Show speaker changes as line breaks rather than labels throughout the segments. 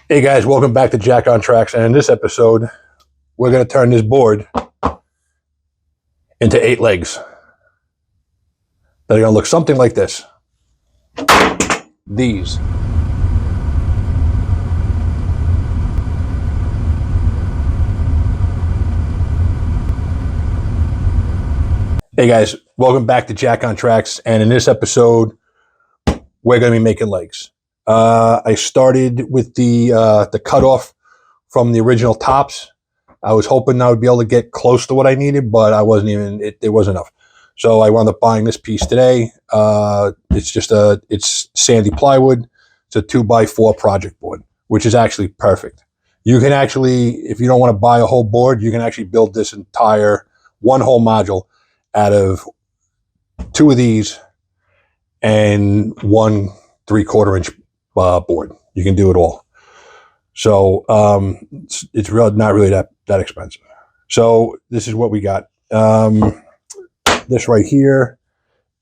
Hey guys, welcome back to Jack on Tracks, and in this episode, we're going to turn this board into 8 legs. They're going to look something like this. These. Hey guys, welcome back to Jack on Tracks, and in this episode, we're going to be making legs. I started with the cutoff from the original tops. I was hoping I would be able to get close to what I needed, but I wasn't even, it wasn't enough. So I wound up buying this piece today. It's sandy plywood. It's a 2x4 project board, which is actually perfect. You can actually, if you don't want to buy a whole board, you can actually build this entire one whole module out of 2 of these and 1 3/4 inch board. You can do it all. So it's really not really that expensive. So this is what we got. This right here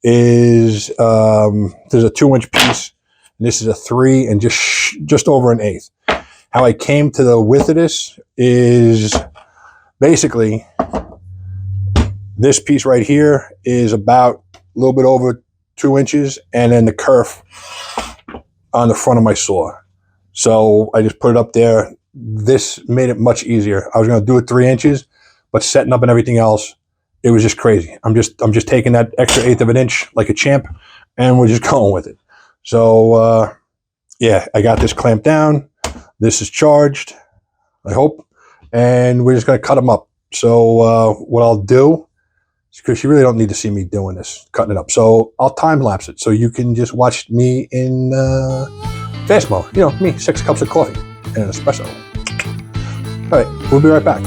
is there's a 2-inch piece. And this is a 3 and just over 1/8. How I came to the width of this is basically this piece right here is about a little bit over 2 inches, and then the kerf on the front of my saw. So I just put it up there. This made it much easier. I was going to do it 3 inches, but setting up and everything else, it was just crazy. I'm just taking that extra 1/8 of an inch like a champ, and we're just going with it. So yeah, I got this clamped down. This is charged, I hope, and we're just going to cut them up. So what I'll do, because you really don't need to see me doing this, cutting it up. So I'll time lapse it so you can just watch me in fast mode. You know, me, 6 cups of coffee and an espresso. All right, we'll be right back.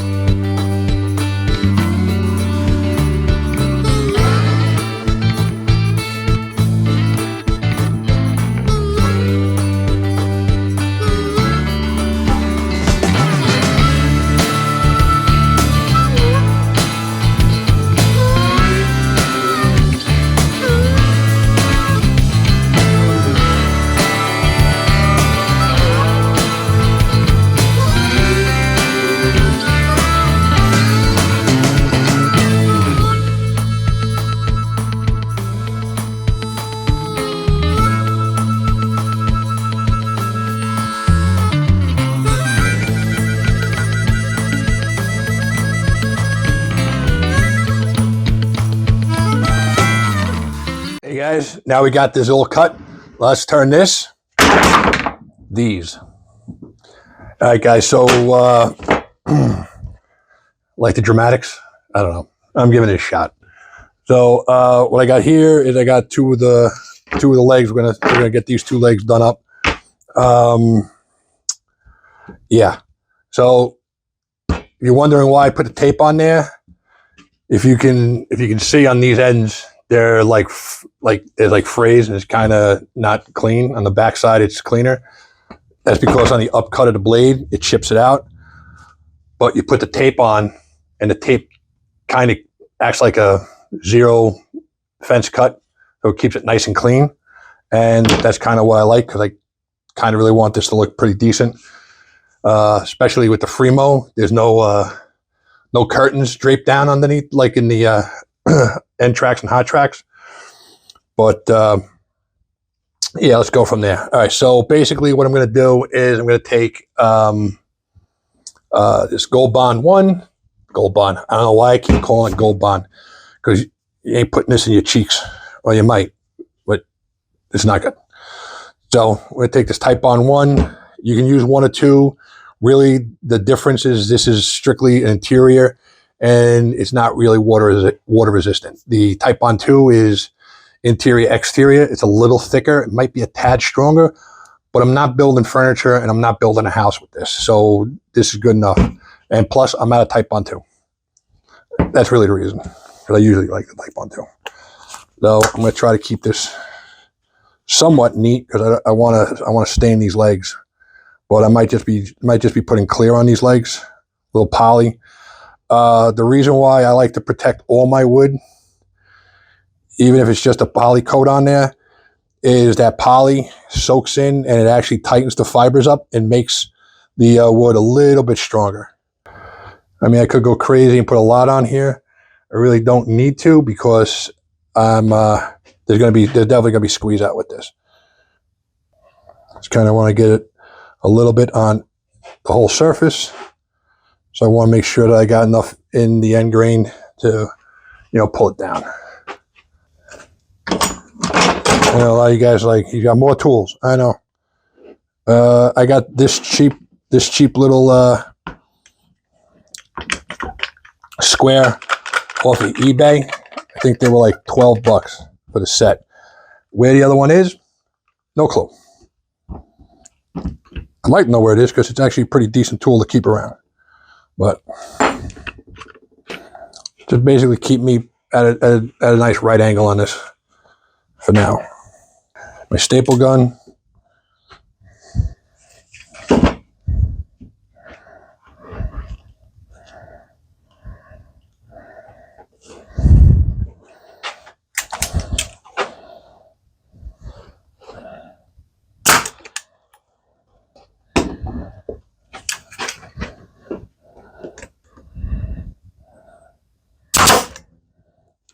Hey guys, now we got this all cut. Let's turn these. All right guys, so like the dramatics, I don't know. I'm giving it a shot. So what I got here is I got two of the legs. We're gonna get these 2 legs done up. Yeah. So you're wondering why I put the tape on there. If you can see on these ends, they're like phrased, and it's kind of not clean. On the back side, it's cleaner. That's because on the upcut of the blade, it chips it out. But you put the tape on, and the tape kind of acts like a 0 fence cut, so it keeps it nice and clean. And that's kind of what I like, because I kind of really want this to look pretty decent, especially with the Fremo. There's no curtains draped down underneath like in the end tracks and hot tracks. But yeah, let's go from there. All right, so basically what I'm going to do is I'm going to take this Gold Bond 1. Gold Bond. I don't know why I keep calling it Gold Bond, because you ain't putting this in your cheeks, or you might, but it's not good. So we're going to take this Type Bond 1. You can use 1 or 2. Really, the difference is this is strictly an interior, and it's not really water resistant. The Type Bond 2 is interior, exterior. It's a little thicker. It might be a tad stronger, but I'm not building furniture and I'm not building a house with this. So this is good enough. And plus, I'm out of Type Bond 2. That's really the reason, because I usually like the Type Bond 2. So I'm going to try to keep this somewhat neat, because I want to stain these legs. But I might just be putting clear on these legs, a little poly. The reason why I like to protect all my wood, even if it's just a poly coat on there, is that poly soaks in and it actually tightens the fibers up and makes the wood a little bit stronger. I mean, I could go crazy and put a lot on here. I really don't need to, because there's definitely gonna be squeeze out with this. Just kind of want to get it a little bit on the whole surface. So I want to make sure that I got enough in the end grain to, pull it down. I know a lot of you guys are like, you got more tools. I know. I got this cheap little square off of eBay. I think they were like 12 bucks for the set. Where the other one is, no clue. I'd like to know where it is, because it's actually a pretty decent tool to keep around. But just basically keep me at a nice right angle on this for now. My staple gun.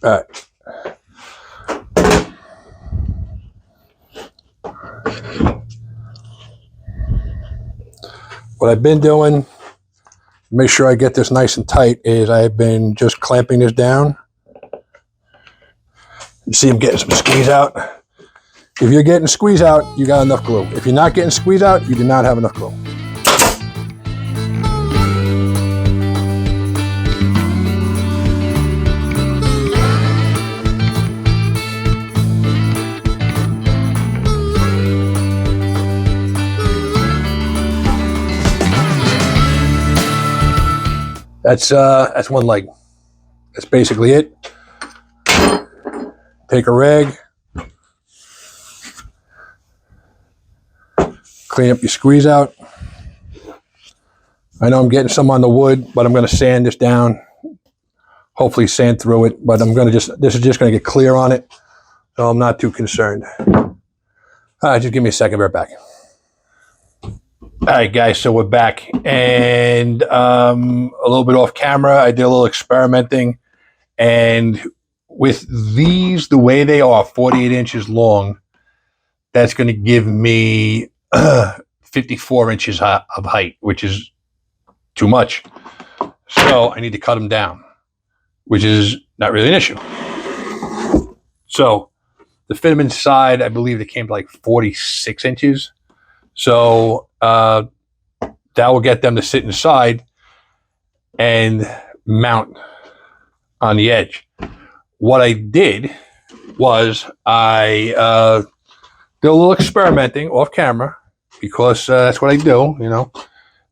All right. What I've been doing to make sure I get this nice and tight is I've been just clamping this down. You see I'm getting some squeeze out. If you're getting squeeze out, you got enough glue. If you're not getting squeeze out, you do not have enough glue. That's one leg. That's basically it. Take a rag, clean up your squeeze out. I know I'm getting some on the wood, but I'm going to sand this down. Hopefully sand through it, but this is just going to get clear on it, so I'm not too concerned. All right, just give me a second, we're back. All right, guys, so we're back, and a little bit off camera, I did a little experimenting, and with these, the way they are, 48 inches long, that's going to give me 54 inches of height, which is too much. So I need to cut them down, which is not really an issue. So the fit them inside, I believe they came to like 46 inches. So that will get them to sit inside and mount on the edge. What I did was I did a little experimenting off camera, because that's what I do,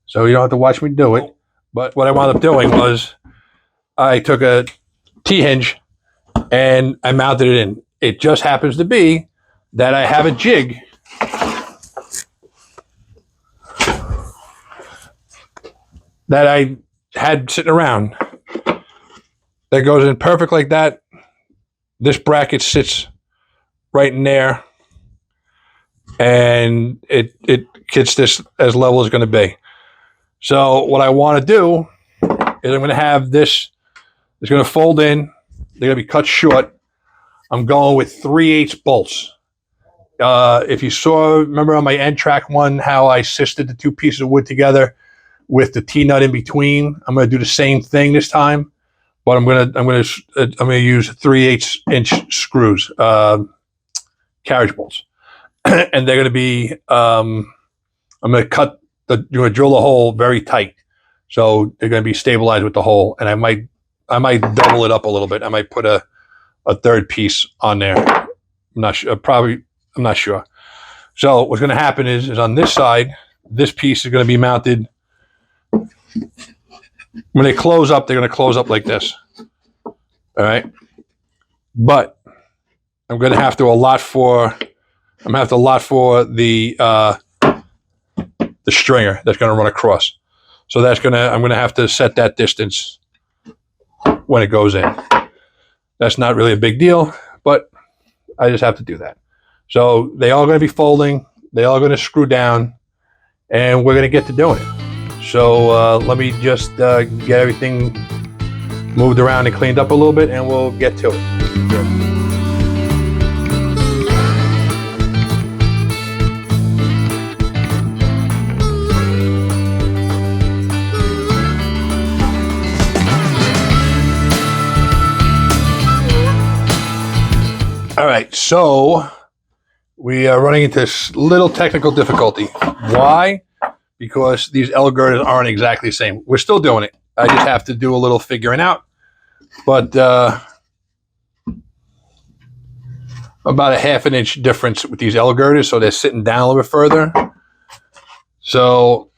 so you don't have to watch me do it. But what I wound up doing was I took a T-hinge and I mounted it in. It just happens to be that I have a jig that I had sitting around that goes in perfect like that. This bracket sits right in there, and it gets this as level as it's going to be. So what I want to do is I'm going to have this, it's going to fold in, they're going to be cut short. I'm going with 3/8 bolts. If you remember on my end track one, how I sisted the two pieces of wood together with the T-nut in between, I'm going to do the same thing this time. But I'm gonna use 3/8 inch screws, carriage bolts, and they're gonna be. I'm gonna drill the hole very tight, so they're gonna be stabilized with the hole. And I might double it up a little bit. I might put a third piece on there. I'm not sure. I'm not sure. So what's gonna happen is on this side, this piece is gonna be mounted. When they close up, they're going to close up like this. All right. But I'm going to have to allot for the stringer that's going to run across. So I'm going to have to set that distance when it goes in. That's not really a big deal, but I just have to do that. So they all going to be folding. They all going to screw down, and we're going to get to doing it. So let me just get everything moved around and cleaned up a little bit, and we'll get to it. Good. All right, so we are running into this little technical difficulty. Why? Because these L girders aren't exactly the same. We're still doing it. I just have to do a little figuring out. But about a 1/2 inch difference with these L girders, so they're sitting down a little bit further. So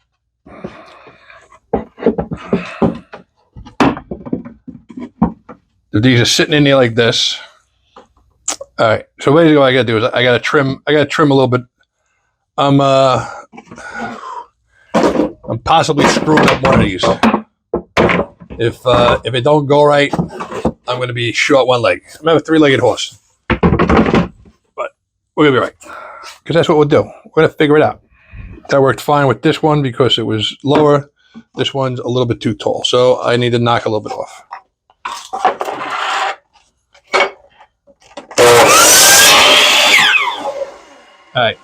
if these are sitting in there like this. All right, so basically what I gotta do is I gotta trim a little bit. I'm possibly screwing up one of these. If it don't go right, I'm gonna be short one leg. I'm gonna have a 3-legged horse. But we're gonna be right. Because that's what we'll do. We're gonna figure it out. That worked fine with this one because it was lower. This one's a little bit too tall. So I need to knock a little bit off. All right,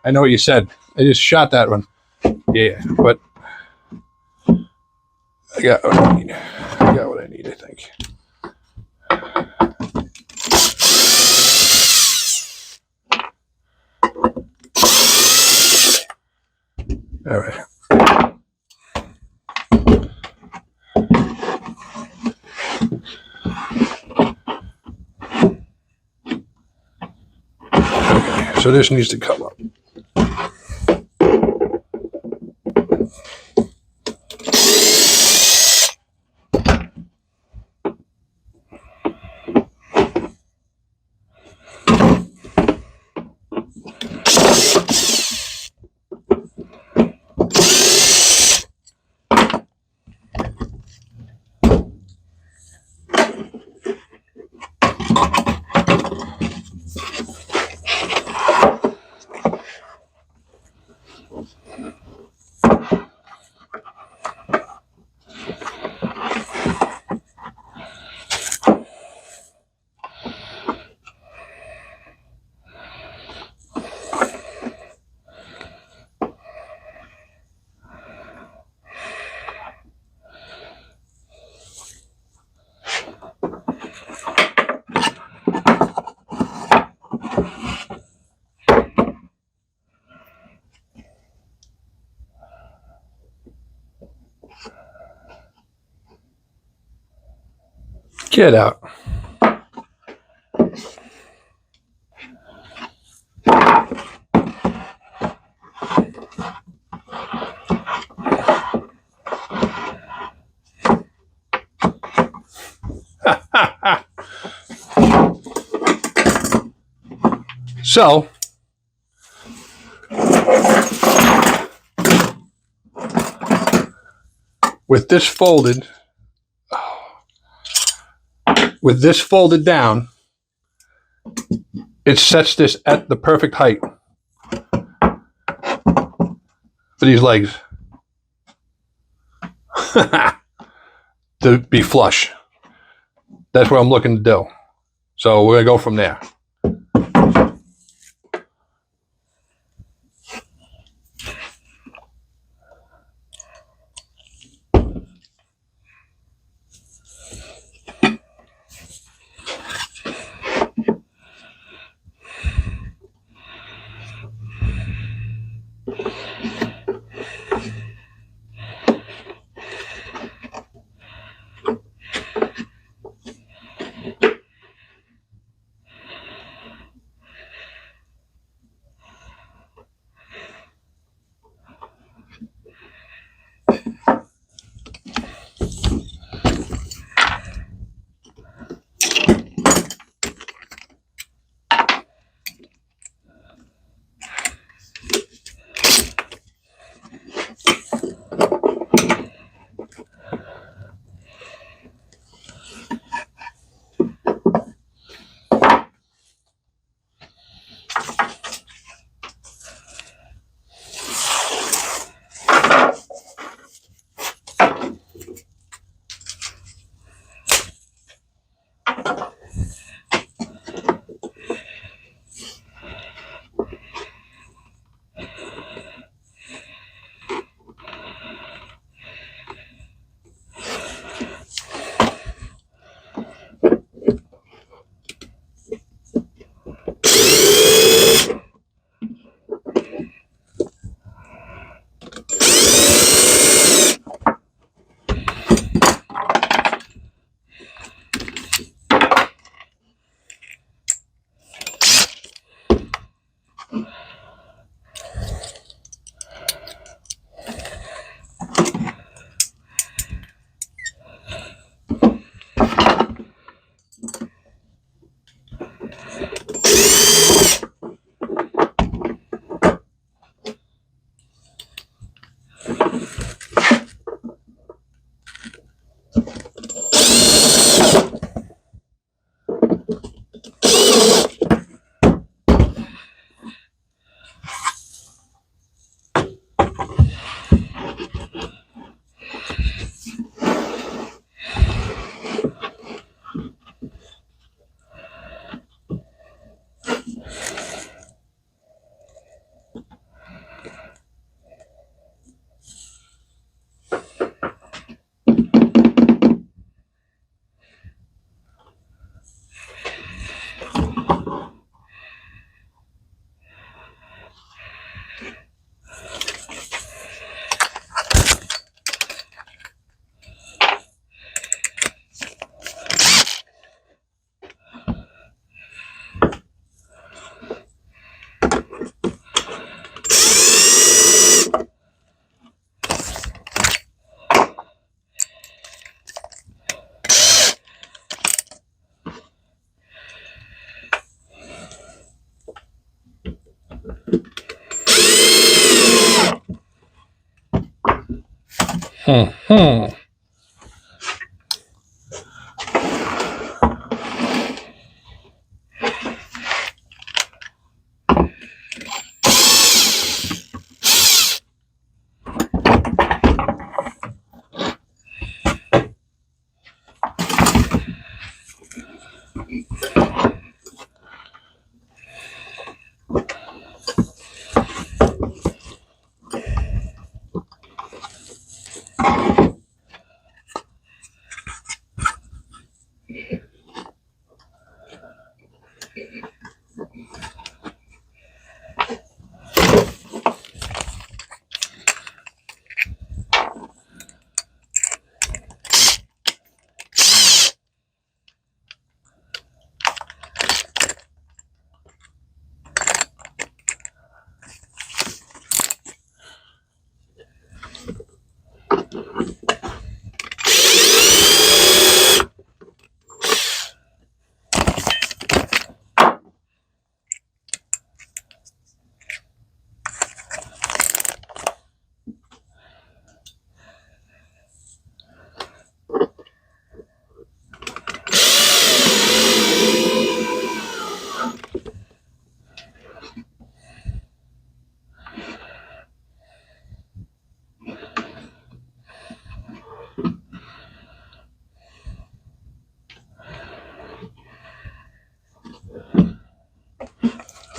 I know what you said. I just shot that one. Yeah, but I got what I need. I think. All right. Okay, so this needs to come up. Get out. So, with this folded down, it sets this at the perfect height for these legs to be flush. That's what I'm looking to do. So we're gonna go from there.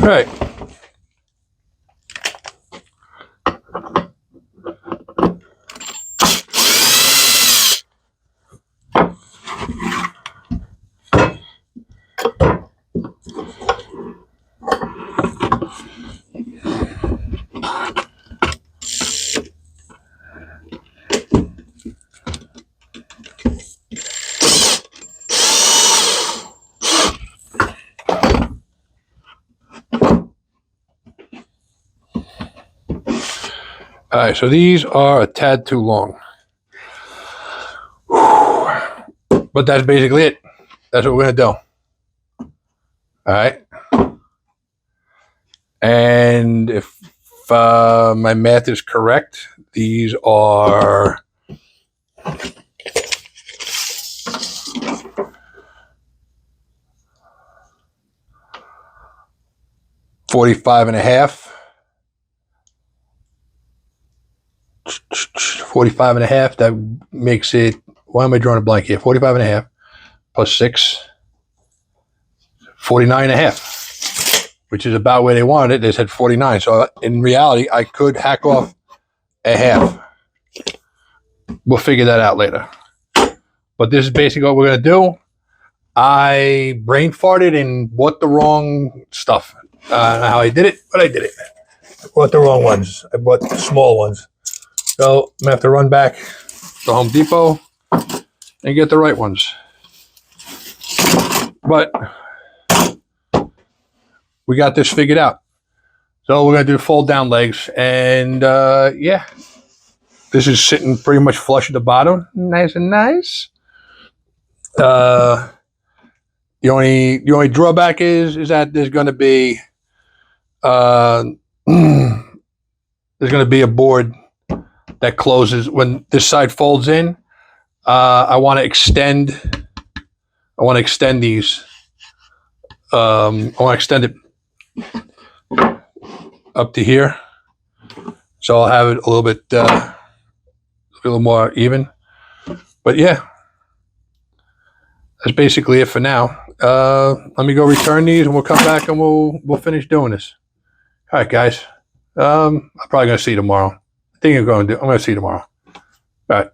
All right. All right, so these are a tad too long. But that's basically it. That's what we're going to do. All right. And if my math is correct, these are 45 and a half. 45 and a half. That makes it, why am I drawing a blank here? 45 and a half plus 6, 49 and a half, which is about where they wanted it. They said 49. So in reality, I could hack off a half. We'll figure that out later. But this is basically what we're going to do. I brain farted and bought the wrong stuff. I don't know how I did it, but I did it. I bought the wrong ones. I bought the small ones. So I'm going to have to run back to Home Depot and get the right ones. But we got this figured out. So we're going to do the fold down legs. And yeah, this is sitting pretty much flush at the bottom. Nice and nice. The only drawback is that there's going to be a board that closes when this side folds in. I want to extend these. I want to extend it up to here, so I'll have it a little bit, a little more even. But yeah, that's basically it for now. Let me go return these, and we'll come back and we'll finish doing this. All right, guys. I'm probably gonna see you tomorrow. I think I'm gonna see you tomorrow. All right.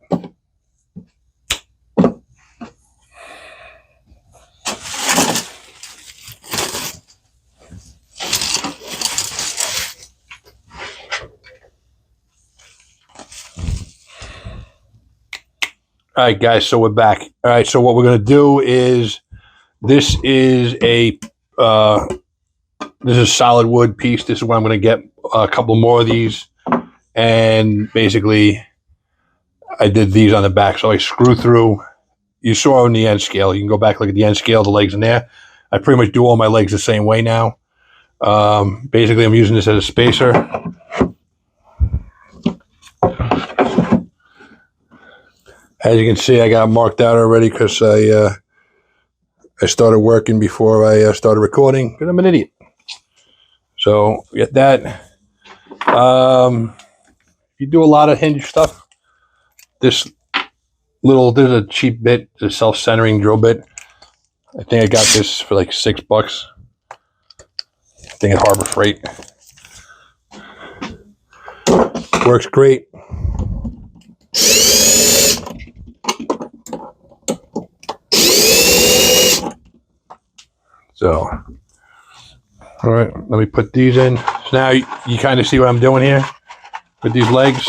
All right, guys, so we're back. All right, so what we're going to do is, this is a solid wood piece. This is where I'm going to get a couple more of these. And basically, I did these on the back. So I screw through. You saw on the end scale. You can go back, look at the end scale, the legs in there. I pretty much do all my legs the same way now. Basically, I'm using this as a spacer. As you can see, I got marked out already because I started working before I started recording, because I'm an idiot. So get that. You do a lot of hinge stuff. There's a cheap bit, the self-centering drill bit. I think I got this for like $6. I think at Harbor Freight. Works great. So, all right, let me put these in. So now you kind of see what I'm doing here with these legs.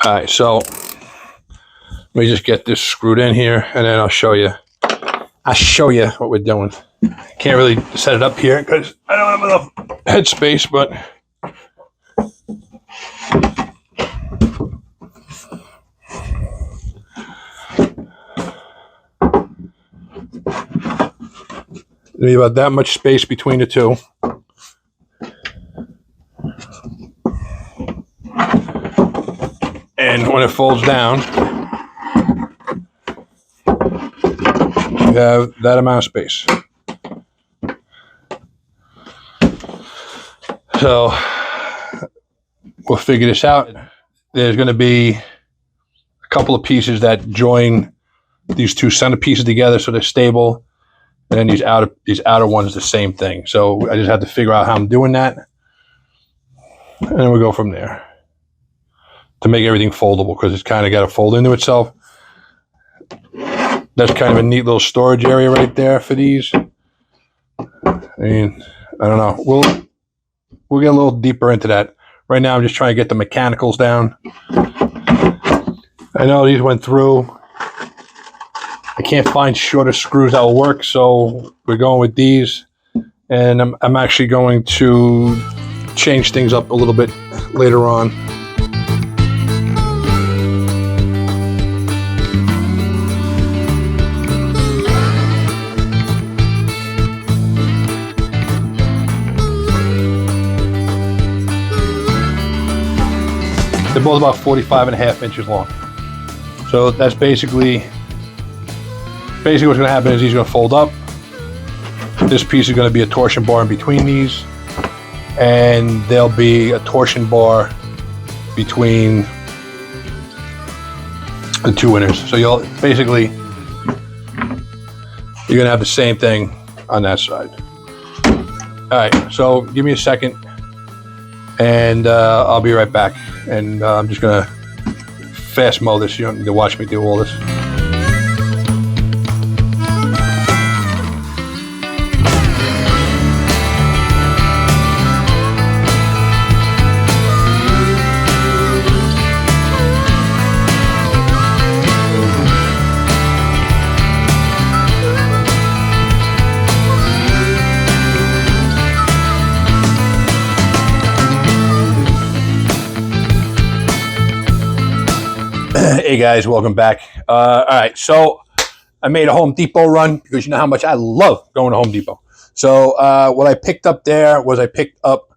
All right, so let me just get this screwed in here, and then I'll show you what we're doing. Can't really set it up here because I don't have enough headspace, but there'll be about that much space between the two. And when it folds down, you have that amount of space. So we'll figure this out. There's going to be a couple of pieces that join these two center pieces together so they're stable, and then these outer ones the same thing. So I just have to figure out how I'm doing that, and then we'll go from there to make everything foldable, because it's kind of got to fold into itself. That's kind of a neat little storage area right there for these. I mean, I don't know. We'll get a little deeper into that. Right now, I'm just trying to get the mechanicals down. I know these went through. I can't find shorter screws that will work, so we're going with these. And I'm actually going to change things up a little bit later on. They're both about 45.5 inches long. So that's basically what's going to happen is these are going to fold up. This piece is going to be a torsion bar in between these, and there'll be a torsion bar between the two inners. So you're going to have the same thing on that side. All right, so give me a second, and I'll be right back. And I'm just going to fast mow this. You don't need to watch me do all this. Hey guys, welcome back. All right, so I made a Home Depot run because you know how much I love going to Home Depot. So what I picked up there was I picked up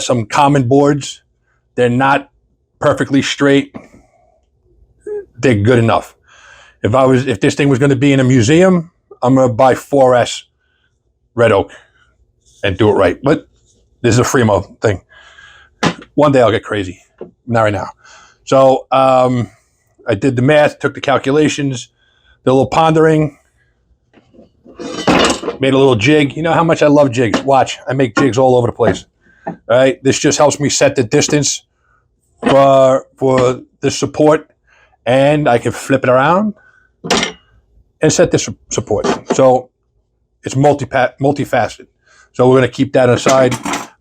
some common boards. They're not perfectly straight. They're good enough. If this thing was going to be in a museum, I'm going to buy 4S red oak and do it right. But this is a Fremo thing. One day I'll get crazy. Not right now. So I did the math, took the calculations, did a little pondering, made a little jig. You know how much I love jigs. Watch, I make jigs all over the place. All right, this just helps me set the distance for the support, and I can flip it around and set this support. So it's multifaceted. So we're going to keep that aside.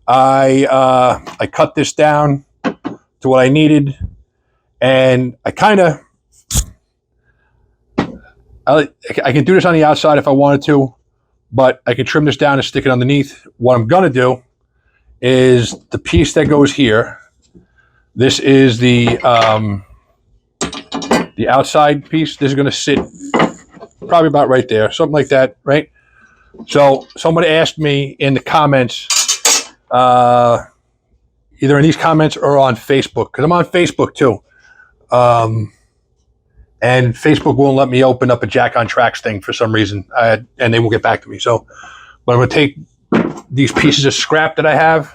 I cut this down to what I needed, and I can do this on the outside if I wanted to, but I can trim this down and stick it underneath. What I'm going to do is the piece that goes here. This is the outside piece. This is going to sit probably about right there, something like that, right? So somebody asked me in the comments, either in these comments or on Facebook, because I'm on Facebook too. And Facebook won't let me open up a Jack on Tracks thing for some reason, and they won't get back to me. So, but I'm going to take these pieces of scrap that I have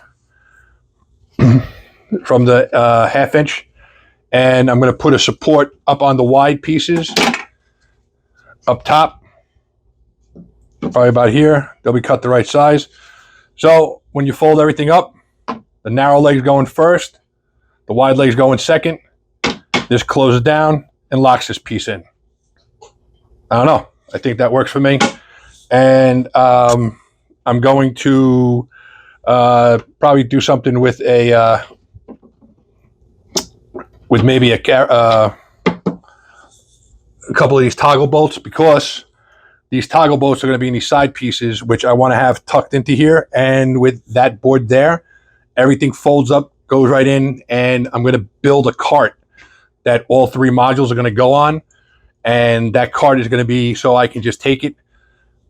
from the 1/2 inch, and I'm going to put a support up on the wide pieces up top, probably about here. They'll be cut the right size. So when you fold everything up, the narrow leg's going first, the wide leg's going second. This closes down and locks this piece in. I don't know. I think that works for me. And I'm going to probably do something with maybe a couple of these toggle bolts, because these toggle bolts are going to be in these side pieces, which I want to have tucked into here. And with that board there, everything folds up, goes right in, and I'm going to build a cart that all 3 modules are going to go on. And that cart is going to be so I can just take it,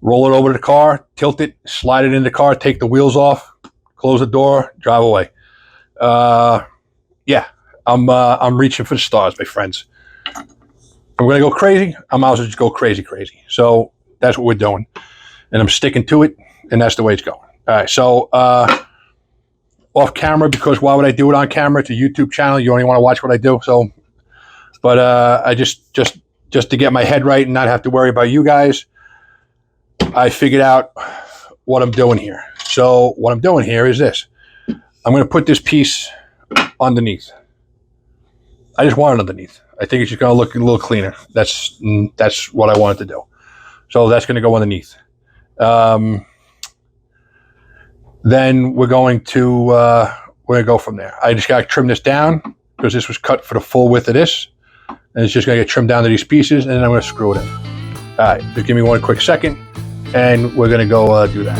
roll it over to the car, tilt it, slide it in the car, take the wheels off, close the door, drive away. Yeah, I'm reaching for the stars, my friends. I'm going to go crazy. I might as well just go crazy. So that's what we're doing. And I'm sticking to it, and that's the way it's going. All right, so off camera, because why would I do it on camera? It's a YouTube channel. You only want to watch what I do. So, but I just to get my head right and not have to worry about you guys, I figured out what I'm doing here. So what I'm doing here is this. I'm going to put this piece underneath. I just want it underneath. I think it's just going to look a little cleaner. That's what I wanted to do. So that's going to go underneath. Then we're going to go from there. I just got to trim this down because this was cut for the full width of this. And it's just going to get trimmed down to these pieces, and then I'm going to screw it in. All right, just give me one quick second, and we're going to go do that.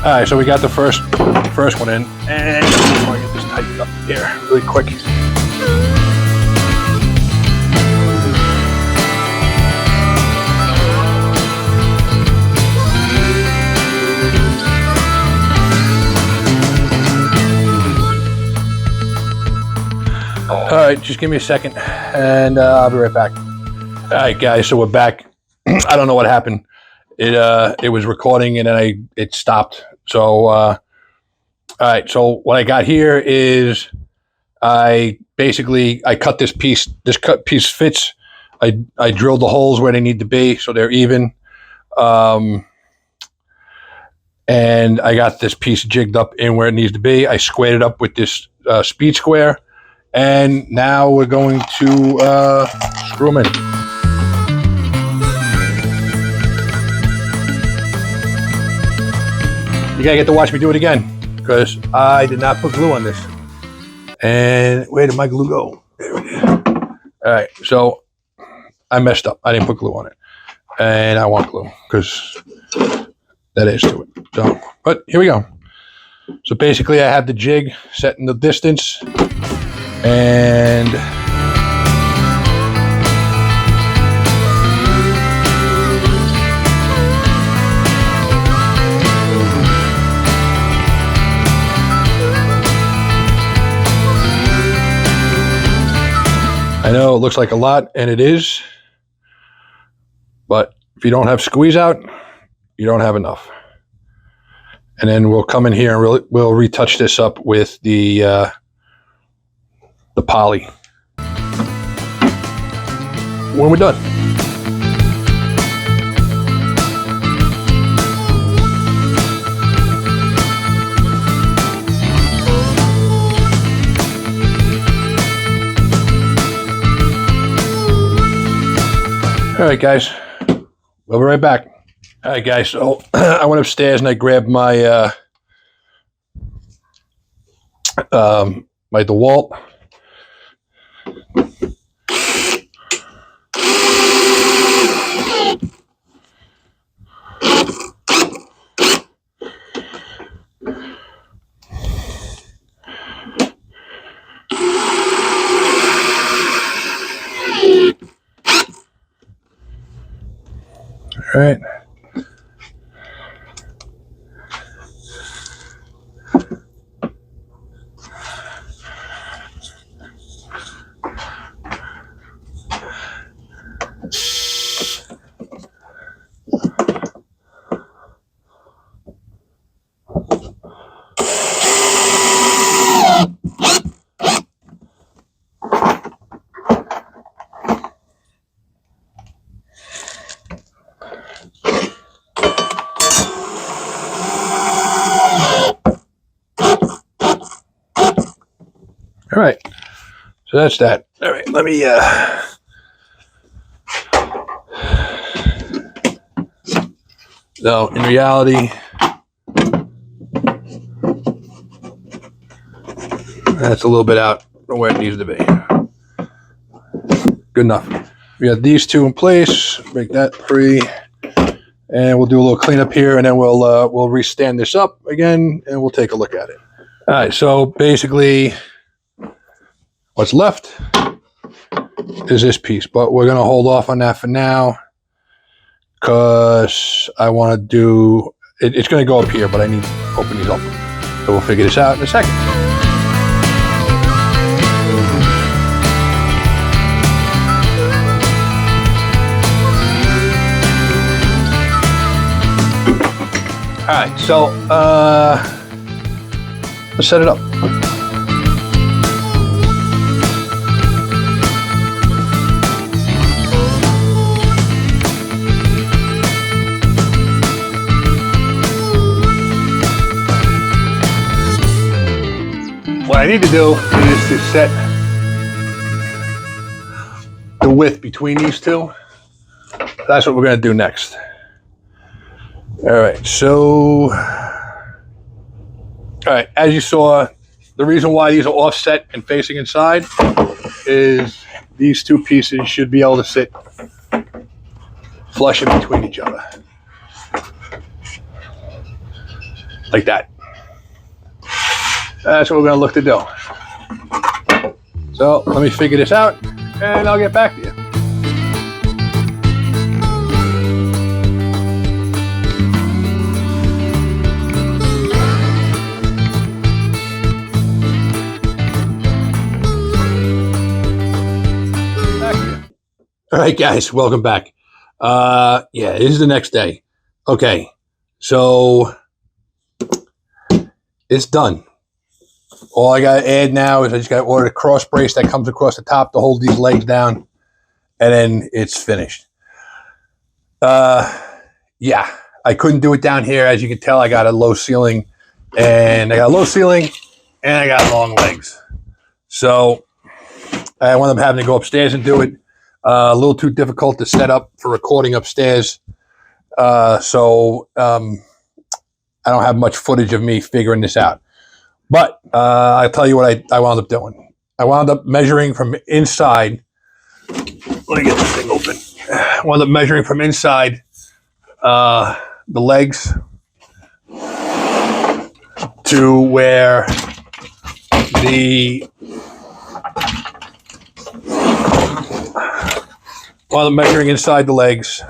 All right, so we got the first one in, and I'm going to get this tightened up here really quick. All right, just give me a second, and I'll be right back. All right, guys, so we're back. I don't know what happened. It was recording, and then it stopped. So, all right, so what I got here is I cut this piece. This cut piece fits. I drilled the holes where they need to be, so they're even. And I got this piece jigged up in where it needs to be. I squared it up with this speed square. And now we're going to screw them in. You gotta get to watch me do it again, because I did not put glue on this. And where did my glue go? There it is. All All right, so I messed up. I didn't put glue on it, and I want glue because that is to it. So, but here we go. So basically, I have the jig set in the distance, and I know it looks like a lot, and it is, but if you don't have squeeze out, you don't have enough. And then we'll come in here and we'll retouch this up with the poly when we're done. All right, guys, we'll be right back. All right, guys, so I went upstairs and I grabbed my my DeWalt. All right. All right, so that's that. All right, let me, so in reality, that's a little bit out from where it needs to be. Good enough. We got these two in place, make that free, and we'll do a little cleanup here, and then we'll restand this up again, and we'll take a look at it. All right, so basically, what's left is this piece, but we're going to hold off on that for now because I want to do it. It's going to go up here, but I need to open these up. So we'll figure this out in a second. All right, so let's set it up. What I need to do is to set the width between these two. That's what we're going to do next. All right, so, all right, as you saw, the reason why these are offset and facing inside is these two pieces should be able to sit flush in between each other. Like that. That's what we're going to look to do. So let me figure this out, and I'll get back to you. All right, guys, welcome back. Yeah, this is the next day. Okay, so it's done. All I got to add now is I just got to order a cross brace that comes across the top to hold these legs down, and then it's finished. Yeah, I couldn't do it down here. As you can tell, I got a low ceiling, and I got long legs. So I wound up having to go upstairs and do it. A little too difficult to set up for recording upstairs. So I don't have much footage of me figuring this out. But I'll tell you what I wound up doing. I wound up measuring from inside Let me get this thing open. I wound up measuring from inside the legs to where the while I'm measuring inside the legs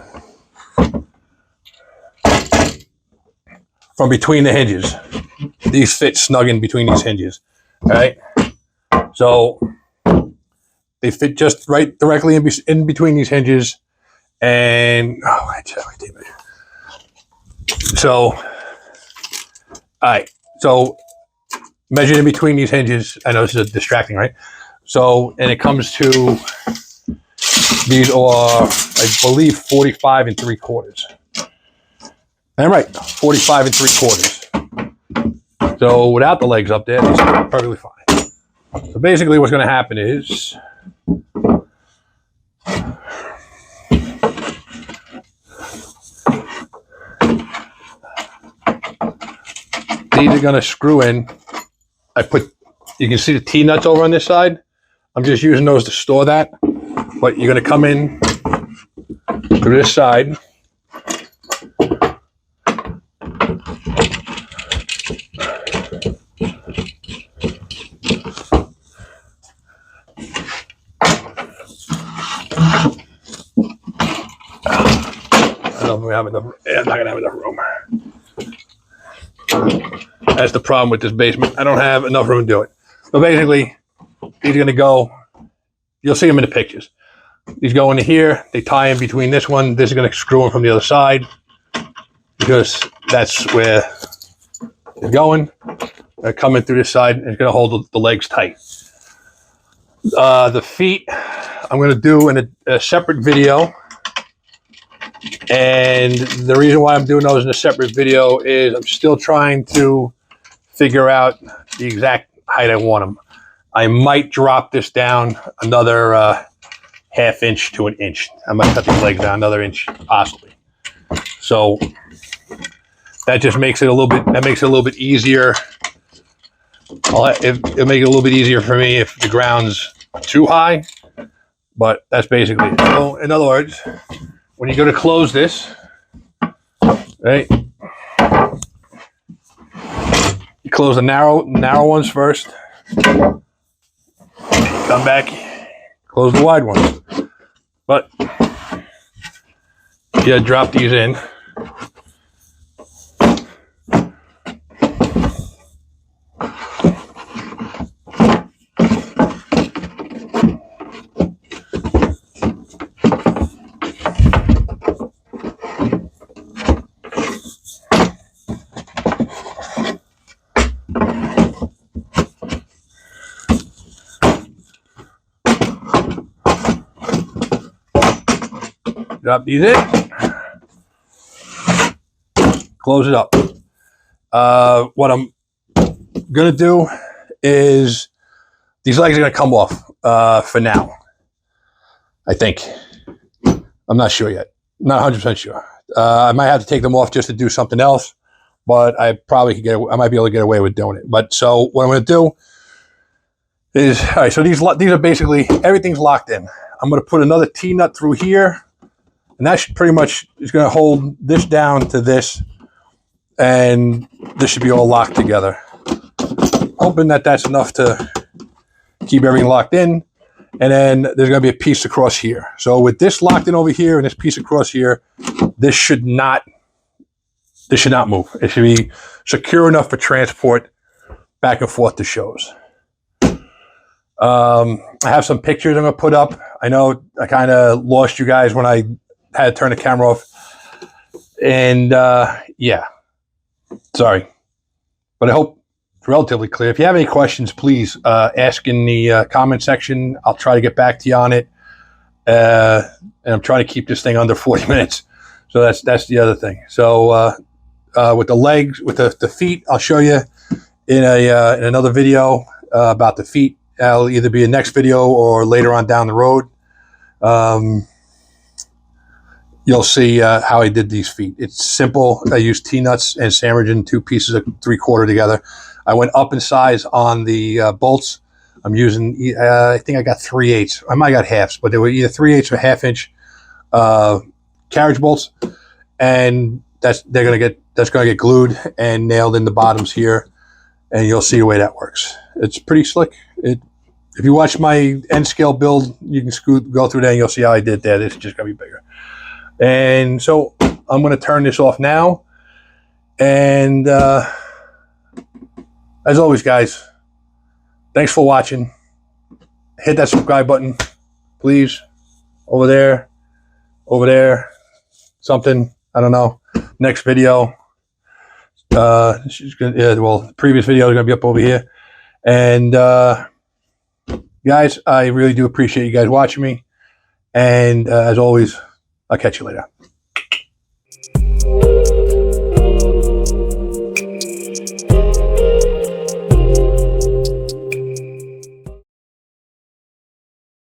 from between the hinges. These fit snug in between these hinges. All right. So they fit just right directly in between these hinges. And so, all right. So measured in between these hinges. I know this is distracting, right? So, and it comes to, these are, I believe, 45 3/4. I'm right, 45 3/4. So without the legs up there, these are perfectly fine. So basically what's going to happen is, these are going to screw in. You can see the T-nuts over on this side. I'm just using those to store that. But you're going to come in to this side. I'm not going to have enough room. That's the problem with this basement. I don't have enough room to do it. So basically, these are going to go, you'll see them in the pictures. These go into here. They tie in between this one. This is going to screw in from the other side because that's where they're going. They're coming through this side, and it's going to hold the legs tight. The feet, I'm going to do in a separate video. And the reason why I'm doing those in a separate video is I'm still trying to figure out the exact height I want them. I might drop this down another ½ inch to 1 inch. I might cut these legs down another inch, possibly. So that just makes it a little bit. That makes it a little bit easier. It'll make it a little bit easier for me if the ground's too high. But that's basically it. So in other words, when you go to close this, right? You close the narrow ones first. Come back, close the wide ones. But you drop these in. Drop these in, close it up. What I'm gonna do is these legs are gonna come off for now. I think. I'm not sure yet. Not 100% sure. I might have to take them off just to do something else, but I probably could I might be able to get away with doing it. But so what I'm gonna do is, all right. So these are basically everything's locked in. I'm gonna put another T-nut through here. And that should pretty much is going to hold this down to this, and this should be all locked together. Hoping that that's enough to keep everything locked in. And then there's going to be a piece across here. So with this locked in over here and this piece across here, this should not move. It should be secure enough for transport back and forth to shows. I have some pictures I'm going to put up. I know I kind of lost you guys when I had to turn the camera off, and yeah, sorry, but I hope it's relatively clear. If you have any questions, please ask in the comment section. I'll try to get back to you on it, and I'm trying to keep this thing under 40 minutes. So that's the other thing. So with the legs, with the feet, I'll show you in another video about the feet. It'll either be a next video or later on down the road. You'll see how I did these feet. It's simple. I used T-nuts and sandwiched in 2 pieces of 3/4 together. I went up in size on the bolts. I'm using, I think I got 3/8. I might have got halves, but they were either 3/8 or 1/2 inch carriage bolts, and that's gonna get glued and nailed in the bottoms here, and you'll see the way that works. It's pretty slick. If you watch my end scale build, you can go through there and you'll see how I did that. It's just gonna be bigger. And so I'm gonna turn this off now. And as always, guys, thanks for watching. Hit that subscribe button, please. Over there, something, I don't know. Next video, previous video is gonna be up over here. And guys, I really do appreciate you guys watching me. And as always, I'll catch you later.